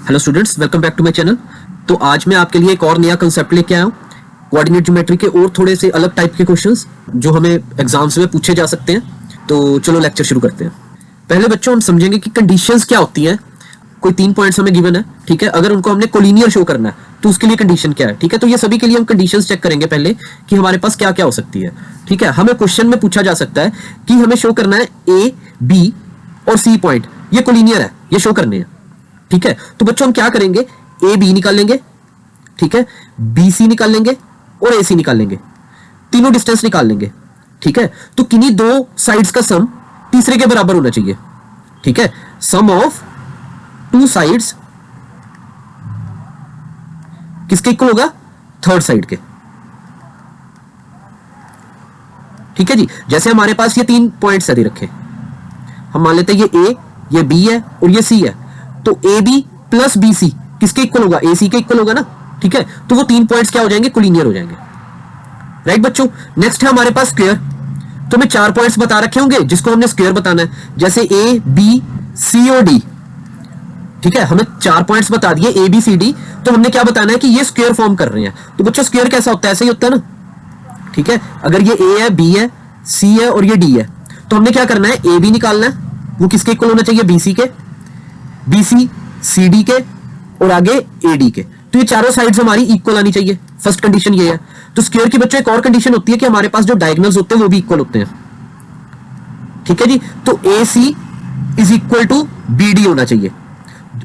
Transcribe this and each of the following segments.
Hello students, welcome back to my channel. तो आज मैं आपके लिए एक और नया कंसेप्ट लेके आया हूँ, कोऑर्डिनेट ज्योमेट्री के और थोड़े से अलग टाइप के क्वेश्चंस जो हमें एग्जाम्स में पूछे जा सकते हैं। तो चलो लेक्चर शुरू करते हैं। पहले बच्चों हम समझेंगे कि कंडीशंस क्या होती हैं। कोई 3 पॉइंट्स हमें गिवन है, ठीक है। अगर उनको हमने कोलिनियर शो करना है तो उसके लिए कंडीशन क्या है, ठीक है। तो ये सभी के लिए हम कंडीशंस चेक करेंगे पहले कि हमारे पास क्या क्या हो सकती है, ठीक है। हमें क्वेश्चन में पूछा जा सकता है कि हमें शो करना है ए, बी और सी पॉइंट, ये कोलिनियर है, ये शो करने हैं, ठीक है। तो बच्चों हम क्या करेंगे, ए बी निकाल लेंगे, ठीक है, बी सी निकाल लेंगे और ए सी निकाल लेंगे, तीनों डिस्टेंस निकाल लेंगे, ठीक है। तो किन्हीं दो साइड्स का सम तीसरे के बराबर होना चाहिए, ठीक है। सम ऑफ टू साइड्स किसके इक्वल होगा, थर्ड साइड के, ठीक है जी। जैसे हमारे पास ये 3 पॉइंट्स दे रखे, हम मान लेते हैं ये ए, ये बी है और ये सी है। तो A B plus B C किसके इक्वल होगा, ए सी के इक्वल होगा ना, ठीक है। तो वो 3 पॉइंट्स क्या हो जाएंगे, कोलिनियर हो जाएंगे, राइट बच्चों। नेक्स्ट है हमारे पास स्क्वायर। तो हमें 4 पॉइंट्स बता रखे होंगे जिसको हमने स्क्वायर बताना है, जैसे ए बी सी और डी, ठीक है। हमें 4 पॉइंट्स बता दिए ए बी सी डी, तो हमने क्या बताना है कि ये स्क्वायर फॉर्म कर रहे हैं। तो बच्चों स्क्वायर कैसा होता है, ऐसा ही होता है ना, ठीक है। अगर ये ए है, बी है, सी है और ये डी है, तो हमने क्या करना है, ए बी निकालना है, वो किसके इक्वल होना चाहिए, बी सी के, बी सी सी डी के और आगे ए डी के। तो ये चारों साइड्स हमारी इक्वल आनी चाहिए, फर्स्ट कंडीशन ये है। तो स्क्वायर की बच्चों एक और कंडीशन होती है कि हमारे पास जो डायगोनल्स होते हैं वो भी इक्वल होते हैं, ठीक है जी। तो A C is equal to B D होना चाहिए।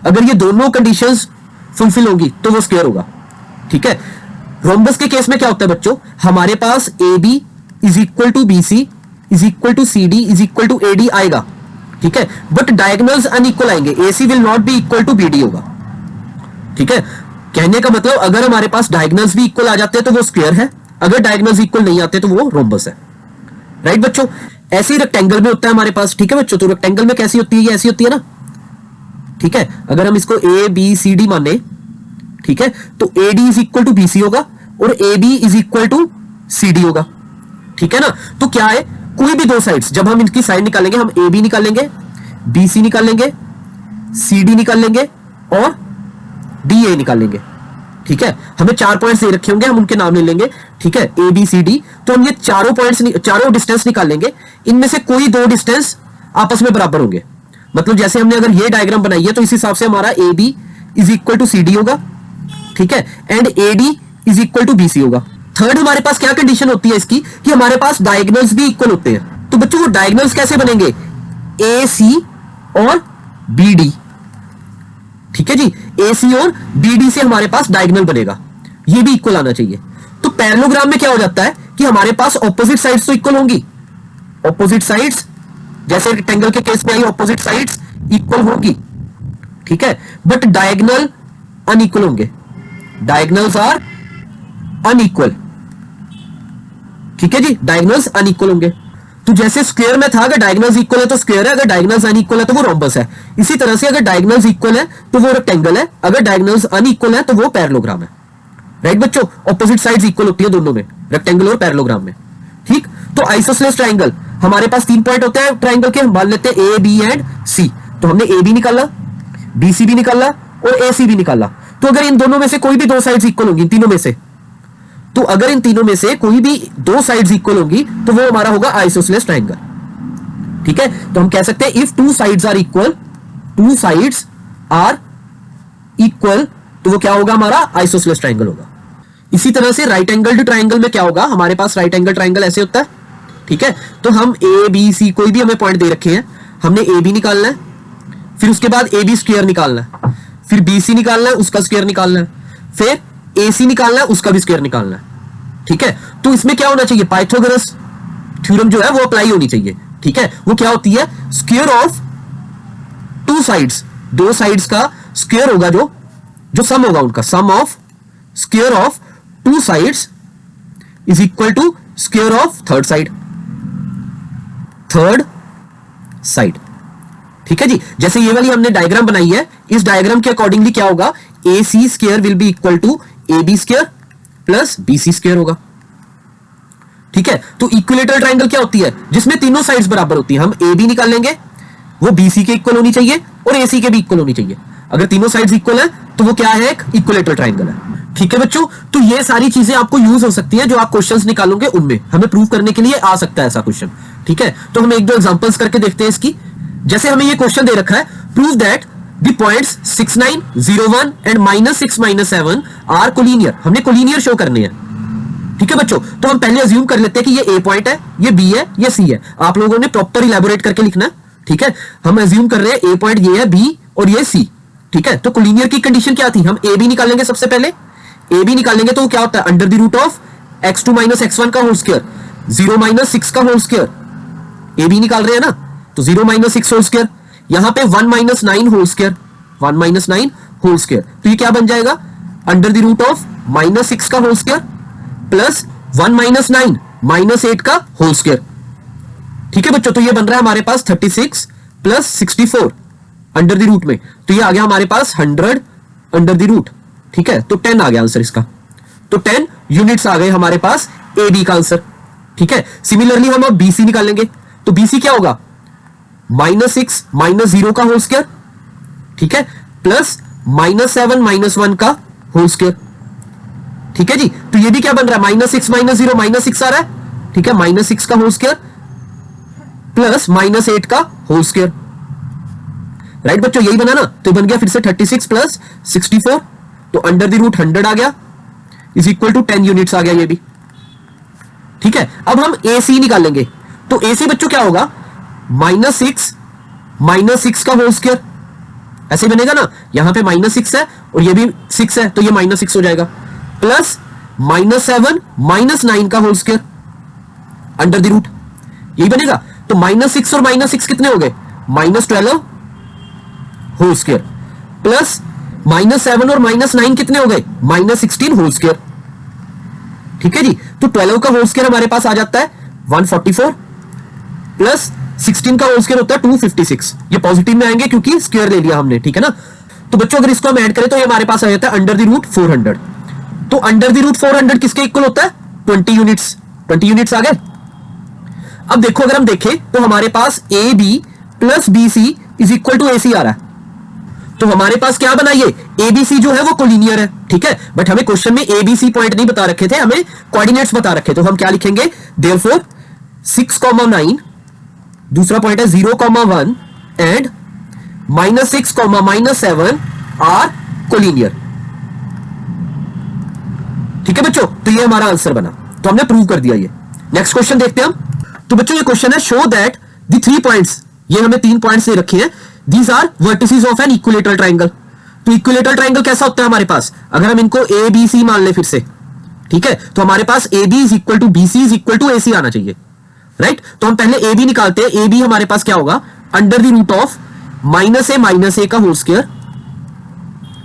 अगर ये दोनों कंडीशंस फुलफिल होगी तो वो स्क्वायर होगा, ठीक है। रोम्बस के केस में क्या होता है बच्चों, हमारे पास A B is equal to B C is equal to C D is equal to A D आएगा, ठीक है। बट डायगोनल्स अनइक्वल आएंगे, A C will not be equal to B D होगा, ठीक है। कहने का मतलब अगर हमारे पास डायगोनल्स भी इक्वल आ जाते हैं तो वो स्क्वायर है, अगर डायगोनल्स इक्वल नहीं आते तो वो रोम्बस है, राइट बच्चों। ऐसे ही रेक्टेंगल में होता है हमारे पास, ठीक है बच्चों। तो रेक्टेंगल में कैसी होती है, ये ऐसी होती है ना, ठीक है। अगर हम इसको ए बी सी डी माने, ठीक है, तो A D is equal to B C होगा और A B is equal to C D होगा, ठीक है ना। तो क्या है, कोई भी दो साइड्स, जब हम इनकी साइड निकालेंगे, हम ए बी निकालेंगे, बी सी निकाल लेंगे, सी डी निकाल लेंगे और डी ए निकाल लेंगे, ठीक है। हमें 4 पॉइंट्स दे रखे होंगे, हम उनके नाम ले लेंगे, ठीक है, ए बी सी डी। तो हम ये चारों पॉइंट्स, चारों डिस्टेंस निकाल लेंगे, इनमें से कोई दो डिस्टेंस आपस में बराबर होंगे। मतलब जैसे हमने अगर ये डायग्राम बनाई है तो इस हिसाब से हमारा A B is equal to C D होगा, ठीक है, and A D is equal to B C होगा। थर्ड हमारे पास क्या कंडीशन होती है इसकी, कि हमारे पास डायगोनल्स भी इक्वल होते हैं। तो बच्चों वो डायगोनल्स कैसे बनेंगे, ए सी और बी डी, ठीक है जी। ए सी और बी डी से हमारे पास डायगोनल बनेगा, ये भी इक्वल आना चाहिए। तो पैरेललोग्राम में क्या हो जाता है कि हमारे पास ऑपोजिट साइड्स तो इक्वल होंगी, ऑपोजिट साइड्स जैसे रेक्टेंगल के केस में आई ऑपोजिट साइड्स इक्वल होगी, ठीक है, बट डायगोनल अनइक्वल होंगे, डायगोनल्स आर अनइक्वल, ठीक है जी, डायगोनल्स अनइक्वल होंगे। तो जैसे स्क्वायर में था, अगर डायगोनल्स इक्वल है तो स्क्वायर है, अगर डायगोनल्स अनइक्वल है तो वो रोम्बस है। इसी तरह से अगर डायगोनल्स इक्वल है तो वो रेक्टेंगल है, अगर डायगोनल्स अनइक्वल है तो वो पैरेललोग्राम है, राइट बच्चों। ऑपोजिट साइड्स इक्वल होती है दोनों में, रेक्टेंगल और पैरेललोग्राम में, ठीक। तो आइसोसेलेस ट्रायंगल, हमारे पास 3 पॉइंट होते हैं ट्रायंगल के, मान लेते हैं ए बी एंड सी। तो हमने ए बी निकाला, बी सी भी निकाला और ए सी भी निकाला। तो अगर इन दोनों में से कोई भी दो साइड्स इक्वल होंगी, तीनों में से, तो अगर इन तीनों में से कोई भी दो साइड्स इक्वल होंगी तो वो हमारा होगा आइसोसेलेस ट्रायंगल, ठीक है। तो हम कह सकते हैं if two sides are equal, two sides are equal, तो वो क्या होगा, हमारा आइसोसेलेस ट्रायंगल होगा। इसी तरह से राइट एंगल्ड ट्रायंगल में क्या होगा, हमारे पास राइट एंगल ट्रायंगल ऐसे होता है, ठीक है। तो हम ए बी सी कोई भी हमें पॉइंट दे रखे हैं, हमने ए बी निकालना है, फिर उसके बाद ए बी स्क्वायर निकालना है, फिर बी सी निकालना है, उसका स्क्वायर निकालना है, फिर ए सी निकालना है, उसका भी स्क्वायर निकालना है, ठीक है। तो इसमें क्या होना चाहिए, पाइथागोरस थ्योरम जो है वो अप्लाई होनी चाहिए, ठीक है। वो क्या होती है, स्क्वायर ऑफ टू साइड्स, दो साइड्स का स्क्वायर होगा, जो सम होगा उनका, sum of square of two sides is equal to square of third side, third side, ठीक है जी। जैसे ये वाली हमने डायग्राम बनाई है, इस डायग्राम के अकॉर्डिंगली क्या होगा, A C square will be equal to A B square plus B C square होगा, ठीक है। तो इक्विलेटरल ट्रायंगल क्या होती है, जिसमें तीनों साइड्स बराबर होती है। हम ए बी निकाल लेंगे, वो बी सी के इक्वल होनी चाहिए और ए सी के भी इक्वल होनी चाहिए। अगर तीनों साइड्स इक्वल है तो वो क्या है, एक इक्विलेटरल ट्राइंगल है। ठीक है बच्चों, तो ये सारी चीजें आपको यूज हो सकती हैं जो आप क्वेश्चंस निकालोगे उनमें, हमें प्रूव करने के लिए आ सकता है ऐसा क्वेश्चन। ठीक है, तो हम एक दो एग्जांपल्स करके देखते हैं इसकी। जैसे हमें ये क्वेश्चन दे रखा है, prove that the points 6, 9, 0, 1 and -6, -7 are collinear. हमने कोलिनियर शो करने हैं। ठीक है बच्चों, तो हम पहले अज्यूम कर लेते हैं कि ये ए पॉइंट है, ये बी है, ये सी है। आप लोगों ने प्रॉपर इलैबोरेट करके लिखना है। ठीक है, हम अज्यूम कर रहे हैं ए पॉइंट ये है, बी और ये सी। ठीक है, तो कोलिनियर की कंडीशन क्या थी, हम ए बी निकालेंगे सबसे पहले। ए बी निकालेंगे तो क्या होता है, under the root of x2 - x1 का होल स्क्वायर, 0 - 6 का होल स्क्वायर। ए बी निकाल रहे हैं ना, तो 0 - 6 होल स्क्वायर, यहां पे 1 - 9 होल स्क्वायर, 1 - 9 होल स्क्वायर। तो ये क्या बन जाएगा, अंडर द रूट ऑफ -6 का होल स्क्वायर प्लस 1 - 9 -8 का होल स्क्वायर। ठीक है बच्चों, तो ये बन रहा है हमारे पास 36 प्लस 64 अंडर द रूट में, तो ये आ गया हमारे पास 100 अंडर द रूट। ठीक है, तो 10 आ गया आंसर इसका। तो 10 यूनिट्स आ गए हमारे पास ए बी का आंसर। ठीक है, सिमिलरली हम अब बीसी निकालेंगे, तो बीसी क्या होगा, -6 - 0 का होल स्क्वायर, ठीक है, प्लस -7 - 1 का होल स्क्वायर। ठीक है जी, तो ये भी क्या बन रहा है, -6 - 0 -6 आ रहा है। ठीक है, -6 का होल स्क्वायर प्लस -8 का होल स्क्वायर। राइट बच्चों, यही बना ना, तो बन गया फिर से 36 प्लस 64, तो अंडर द रूट 100 आ गया, इज इक्वल टू 10 यूनिट्स आ गया ये भी। ठीक है, अब हम ए सी निकालेंगे, तो ए सी बच्चों क्या होगा, -6 का होल स्क्वायर, ऐसे बनेगा ना, यहां पे -6 है और ये भी 6 है, तो ये -6 हो जाएगा, प्लस -7 - 9 का whole square under the root, यही बनेगा। तो -6 और -6 कितने हो गए, -12 होल स्क्वायर, प्लस -7 और -9 कितने हो गए, -16 होल स्क्वायर। ठीक है जी, तो 12 का होल स्क्वायर हमारे पास आ जाता है 144 प्लस 16 का होल स्क्वायर होता है 256। ये पॉजिटिव में आएंगे क्योंकि स्क्वायर ले लिया हमने। ठीक है ना, तो बच्चों अगर इसको हम ऐड करें तो ये हमारे पास आ जाता है अंडर द रूट 400। तो अंडर द रूट 400 किसके इक्वल होता है, 20 यूनिट्स। 20 यूनिट्स आ गए। अब देखो, अगर हम देखें तो हमारे पास A B plus B C is equal to A C आ रहा है, तो हमारे पास क्या बना, ये एबीसी जो है वो कोलिनियर है। ठीक है, बट हमें क्वेश्चन में एबीसी पॉइंट नहीं बता रखे थे, हमें कोऑर्डिनेट्स बता रखे, तो हम क्या लिखेंगे, देयरफॉर 6, 9, दूसरा पॉइंट है 0, 1 एंड -6, -7 आर कोलिनियर। ठीक है बच्चों, तो ये हमारा आंसर बना, तो हमने प्रूव कर दिया ये। नेक्स्ट क्वेश्चन देखते हैं हम। तो बच्चों ये क्वेश्चन है, शो दैट द 3 पॉइंट्स, ये हमें 3 पॉइंट्स दे रखे हैं, these are vertices of an equilateral triangle। तो इक्विलेटरल ट्राइंगल कैसा होता है हमारे पास, अगर हम इनको ए बी सी मान ले फिर से, ठीक है, तो हमारे पास A B is equal to B C is equal to A C आना चाहिए। राइट, तो हम पहले ए बी निकालते हैं। ए बी हमारे पास क्या होगा, under the root of -a का होल स्क्वायर,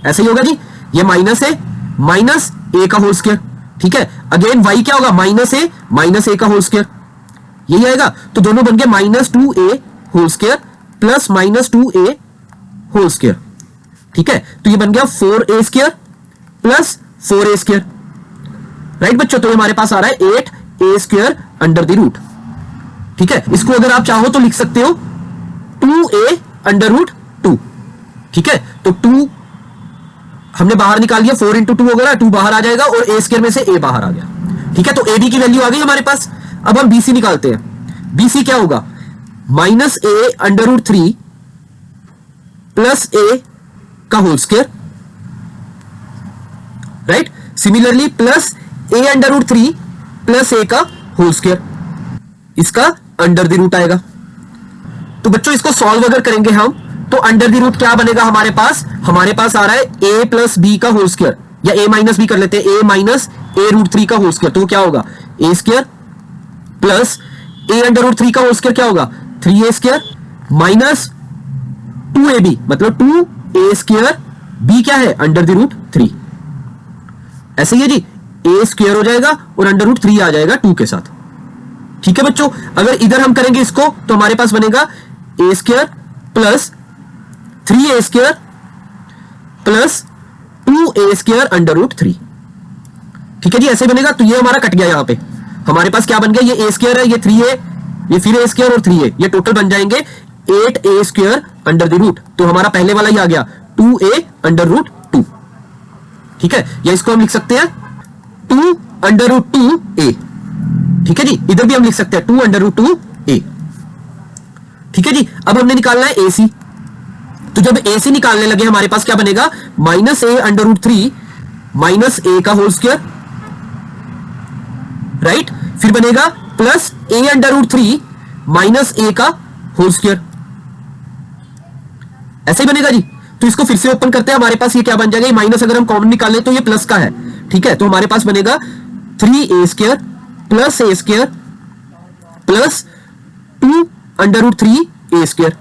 ऐसे ही होगा जी, ये माइनस है माइनस ए का होल स्क्वायर। ठीक है, अगेन वाई क्या होगा, -a का होल स्क्वायर, यही आएगा। तो दोनों बन गए -2a whole square plus -2a whole square. ठीक है, तो ये बन गया 4a square plus 4a square. Right बच्चों, तो हमारे पास आ रहा है 8a square under the root. ठीक है, इसको अगर आप चाहो तो लिख सकते हो 2a अंडर रूट 2। ठीक है, तो 2 हमने बाहर निकाल लिया, 4 × 2 होगा, 2 बाहर आ जाएगा और a स्क्वायर में से a बाहर आ गया। ठीक है, तो ab की वैल्यू आ गई हमारे पास। अब हम bc निकालते हैं। bc क्या होगा, -a under root 3 plus a का whole square. Right, similarly plus a under root 3 plus a का होल स्क्वायर, इसका अंडर द रूट आएगा। तो बच्चों इसको सॉल्व अगर करेंगे हम, तो अंडर द रूट क्या बनेगा हमारे पास आ रहा है a प्लस बी का होल स्क्वायर, या a माइनस बी कर लेते हैं, a माइनस a रूट 3 का होल स्क्वायर। तो क्या होगा, a square plus a under root 3 का होल स्क्वायर क्या होगा, 3a स्क्वायर माइनस 2ab, मतलब 2a स्क्वायर, b क्या है, अंडर द रूट 3। ऐसे ही है जी, a स्क्वायर हो जाएगा और अंडर रूट 3 आ जाएगा 2 के साथ। ठीक है बच्चों, अगर इधर हम करेंगे इसको, तो हमारे पास बनेगा a square plus 3a square plus 2a square under root 3। ठीक है जी, ऐसे बनेगा। तो ये हमारा कट गया, यहां पे हमारे पास क्या बन गया, ये a स्क्वायर है, ये 3a, ये फिर a स्क्वायर और 3a, ये टोटल बन जाएंगे 8a square under the root. तो हमारा पहले वाला ही आ गया 2a अंडर रूट 2, ठीक है, या इसको हम लिख सकते हैं 2 अंडर रूट 2a, ठीक है जी, इधर भी हम लिख सकते हैं 2 अंडर रूट 2a, ठीक है जी। अब हमने निकालना है AC, तो जब AC निकालने लगे हमारे पास क्या बनेगा, minus A under root 3 minus ए का होल स्क्वायर, राइट, फिर बनेगा plus A under root 3 minus ए का होल स्क्वायर, ऐसे ही बनेगा जी। तो इसको फिर से ओपन करते हैं, हमारे पास ये क्या बन जाएगा, ये माइनस अगर हम कॉमन निकाल लें तो ये प्लस का है, ठीक है, तो हमारे पास बनेगा 3a square plus A square plus 2 under root 3a square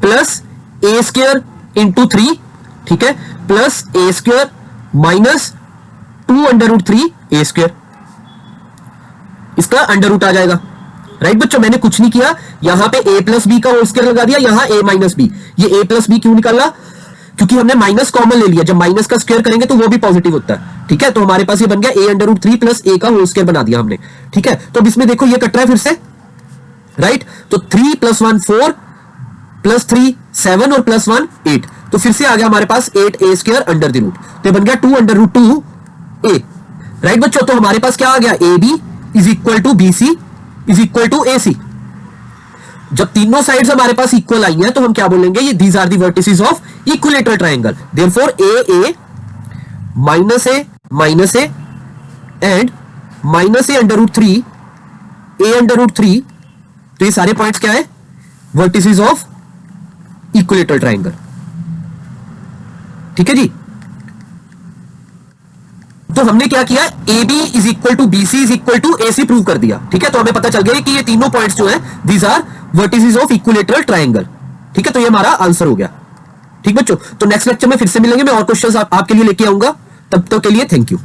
plus A square into 3, ठीक है, plus A square minus 2 under root 3a square, इसका अंडर रूट आ जाएगा, राइट बच्चों। मैंने कुछ नहीं किया, यहां पे a प्लस बी का होल स्क्वायर लगा दिया, यहां a माइनस बी। ये a प्लस बी क्यों निकाला, क्योंकि हमने माइनस कॉमन ले लिया, जब माइनस का स्क्वायर करेंगे तो वो भी पॉजिटिव होता है, ठीक है, तो हमारे पास ये बन गया a under root 3 plus a का होल स्क्वायर बना दिया हमने, ठीक है। तो अब इसमें देखो ये कट रहा है फिर से, राइट, तो 3 प्लस 1 4 प्लस 3 7 और प्लस 1 8, तो फिर से आ गया हमारे पास 8a square under the root, तो बन गया 2 अंडर रूट 2a, राइट बच्चों। तो हमारे पास क्या आ गया, AB is equal to BC is equal to AC। जब तीनों साइड्स हमारे पास इक्वल आई हैं तो हम क्या बोलेंगे, ये these are the vertices of equilateral triangle, therefore AA minus A and minus A under root 3 A under root 3, तो ये सारे पॉइंट्स क्या है, वर्टिसेस ऑफ इक्विलेटरल ट्रायंगल, ठीक है जी। तो हमने क्या किया, AB is equal to BC is equal to AC prove कर दिया, ठीक है, तो हमें पता चल गया कि ये तीनों पॉइंट्स जो है these are vertices of equilateral triangle, ठीक है, तो ये हमारा आंसर हो गया, ठीक बच्चों। तो नेक्स्ट लेक्चर में फिर से मिलेंगे, मैं और क्वेश्चंस आपके लिए लेके आऊंगा, तब तक के लिए थैंक यू।